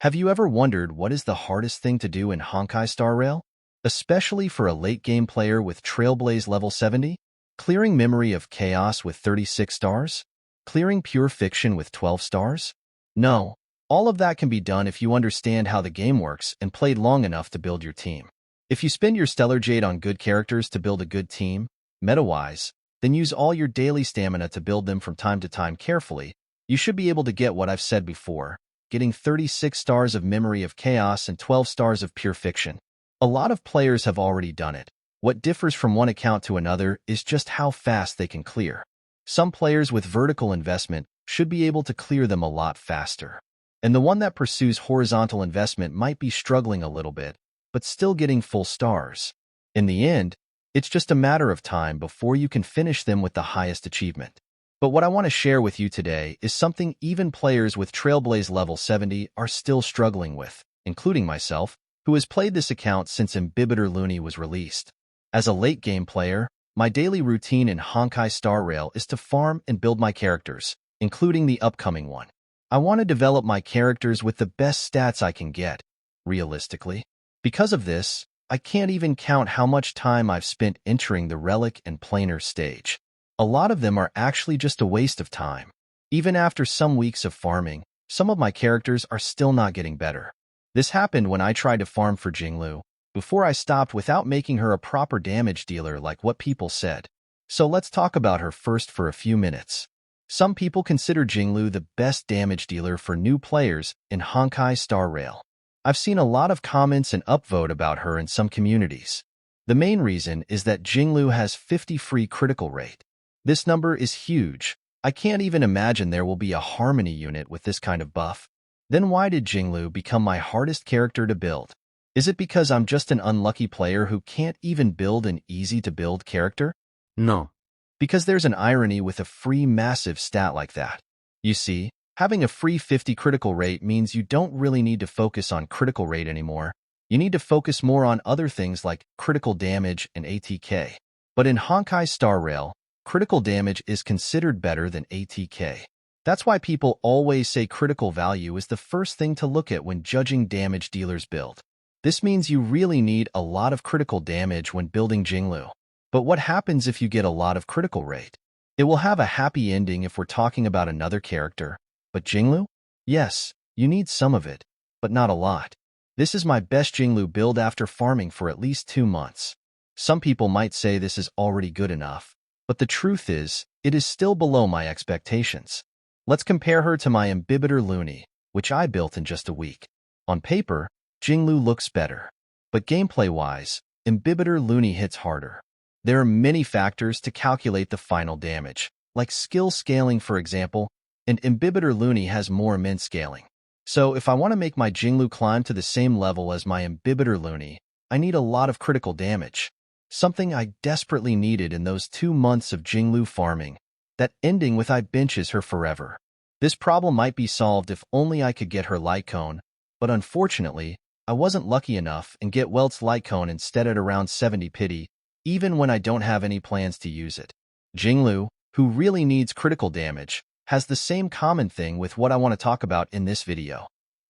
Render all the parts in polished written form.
Have you ever wondered what is the hardest thing to do in Honkai Star Rail? Especially for a late-game player with Trailblaze level 70? Clearing Memory of Chaos with 36 stars? Clearing Pure Fiction with 12 stars? No, all of that can be done if you understand how the game works and played long enough to build your team. If you spend your Stellar Jade on good characters to build a good team, meta-wise, then use all your daily stamina to build them from time to time carefully, you should be able to get what I've said before, getting 36 stars of Memory of Chaos and 12 stars of Pure Fiction. A lot of players have already done it. What differs from one account to another is just how fast they can clear. Some players with vertical investment should be able to clear them a lot faster. And the one that pursues horizontal investment might be struggling a little bit, but still getting full stars. In the end, it's just a matter of time before you can finish them with the highest achievement. But what I want to share with you today is something even players with Trailblaze level 70 are still struggling with, including myself, who has played this account since Imbibitor Luni was released. As a late-game player, my daily routine in Honkai Star Rail is to farm and build my characters, including the upcoming one. I want to develop my characters with the best stats I can get, realistically. Because of this, I can't even count how much time I've spent entering the Relic and Planar stage. A lot of them are actually just a waste of time. Even after some weeks of farming, some of my characters are still not getting better. This happened when I tried to farm for Jinglu, before I stopped without making her a proper damage dealer like what people said. So let's talk about her first for a few minutes. Some people consider Jinglu the best damage dealer for new players in Honkai Star Rail. I've seen a lot of comments and upvote about her in some communities. The main reason is that Jinglu has 50 free critical rate. This number is huge. I can't even imagine there will be a Harmony unit with this kind of buff. Then why did Jinglu become my hardest character to build? Is it because I'm just an unlucky player who can't even build an easy-to-build character? No. Because there's an irony with a free massive stat like that. You see, having a free 50 critical rate means you don't really need to focus on critical rate anymore. You need to focus more on other things like critical damage and ATK. But in Honkai Star Rail, critical damage is considered better than ATK. That's why people always say critical value is the first thing to look at when judging damage dealers' build. This means you really need a lot of critical damage when building Jinglu. But what happens if you get a lot of critical rate? It will have a happy ending if we're talking about another character. But Jinglu? Yes, you need some of it, but not a lot. This is my best Jinglu build after farming for at least 2 months. Some people might say this is already good enough. But the truth is, it is still below my expectations. Let's compare her to my Imbibitor Luni, which I built in just a week. On paper, Jinglu looks better. But gameplay-wise, Imbibitor Luni hits harder. There are many factors to calculate the final damage, like skill scaling for example, and Imbibitor Luni has more immense scaling. So if I want to make my Jinglu climb to the same level as my Imbibitor Luni, I need a lot of critical damage. Something I desperately needed in those 2 months of Jinglu farming, that ending with I benches her forever. This problem might be solved if only I could get her light cone, but unfortunately, I wasn't lucky enough and get Welt's light cone instead at around 70 pity, even when I don't have any plans to use it. Jinglu, who really needs critical damage, has the same common thing with what I want to talk about in this video.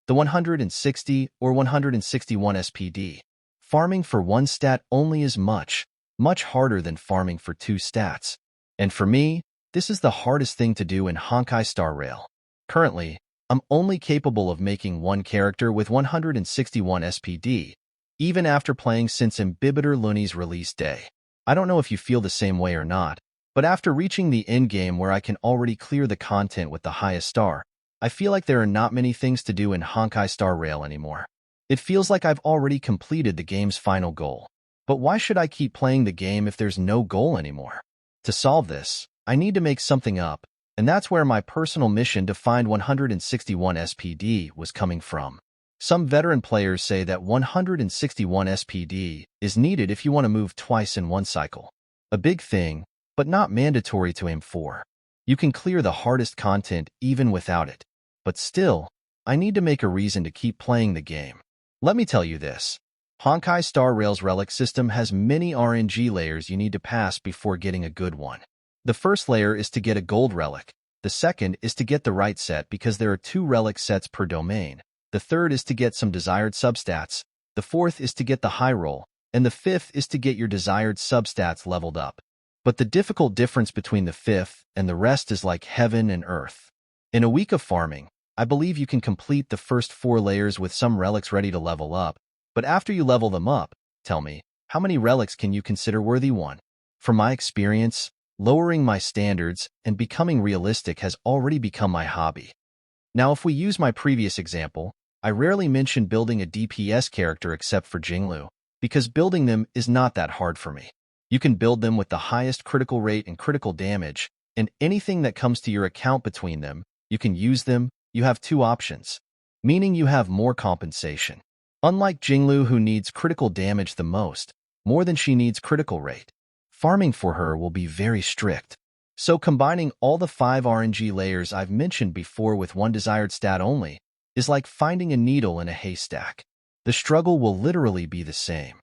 The 160 or 161 SPD. Farming for one stat only is much harder than farming for 2 stats. And for me, this is the hardest thing to do in Honkai Star Rail. Currently, I'm only capable of making one character with 161 SPD, even after playing since Imbibitor Luni's release day. I don't know if you feel the same way or not, but after reaching the end game where I can already clear the content with the highest star, I feel like there are not many things to do in Honkai Star Rail anymore. It feels like I've already completed the game's final goal. But why should I keep playing the game if there's no goal anymore? To solve this, I need to make something up, and that's where my personal mission to find 161 SPD was coming from. Some veteran players say that 161 SPD is needed if you want to move twice in one cycle. A big thing, but not mandatory to aim for. You can clear the hardest content even without it. But still, I need to make a reason to keep playing the game. Let me tell you this. Honkai Star Rail's relic system has many RNG layers you need to pass before getting a good one. The first layer is to get a gold relic. The second is to get the right set because there are 2 relic sets per domain. The The third is to get some desired substats. The fourth is to get the high roll. And the fifth is to get your desired substats leveled up. But the difficult difference between the fifth and the rest is like heaven and earth. In a week of farming, I believe you can complete the first 4 layers with some relics ready to level up. But after you level them up, tell me, how many relics can you consider worthy one? From my experience, lowering my standards and becoming realistic has already become my hobby. Now, if we use my previous example, I rarely mention building a DPS character except for Jinglu, because building them is not that hard for me. You can build them with the highest critical rate and critical damage, and anything that comes to your account between them, you can use them. You have 2 options, meaning you have more compensation. Unlike Jinglu, who needs critical damage the most, more than she needs critical rate, farming for her will be very strict. So combining all the 5 RNG layers I've mentioned before with one desired stat only is like finding a needle in a haystack. The struggle will literally be the same.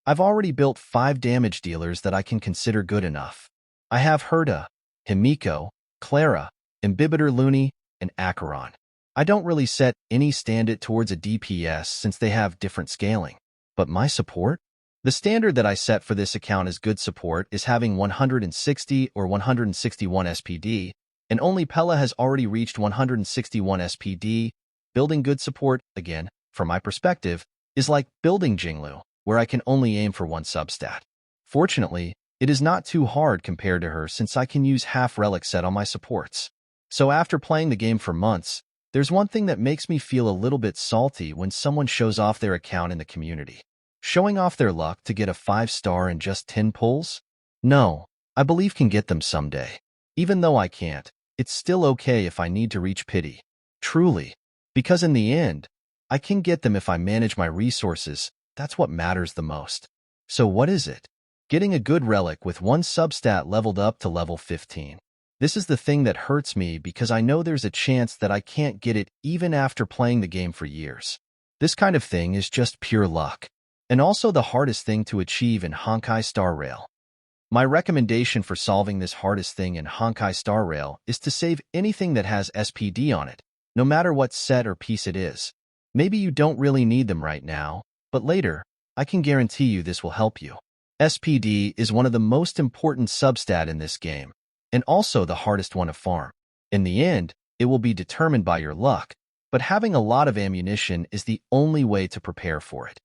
I've already built 5 damage dealers that I can consider good enough. I have Herta, Himiko, Clara, Imbibitor Luni, and Acheron. I don't really set any standard towards a DPS since they have different scaling. But my support? The standard that I set for this account as good support is having 160 or 161 SPD, and only Pella has already reached 161 SPD. Building good support, again, from my perspective, is like building Jinglu, where I can only aim for 1 substat. Fortunately, it is not too hard compared to her since I can use half relic set on my supports. So after playing the game for months, there's one thing that makes me feel a little bit salty when someone shows off their account in the community. Showing off their luck to get a 5-star in just 10 pulls? No, I believe can get them someday. Even though I can't, it's still okay if I need to reach pity. Truly. Because in the end, I can get them if I manage my resources. That's what matters the most. So what is it? Getting a good relic with 1 substat leveled up to level 15. This is the thing that hurts me because I know there's a chance that I can't get it even after playing the game for years. This kind of thing is just pure luck. And also the hardest thing to achieve in honkaistarrail. My recommendation for solving this hardest thing in honkaistarrail is to save anything that has SPD on it, no matter what set or piece it is. Maybe you don't really need them right now, but later, I can guarantee you this will help you. SPD is one of the most important substat in this game, and also the hardest one to farm. In the end, it will be determined by your luck, but having a lot of ammunition is the only way to prepare for it.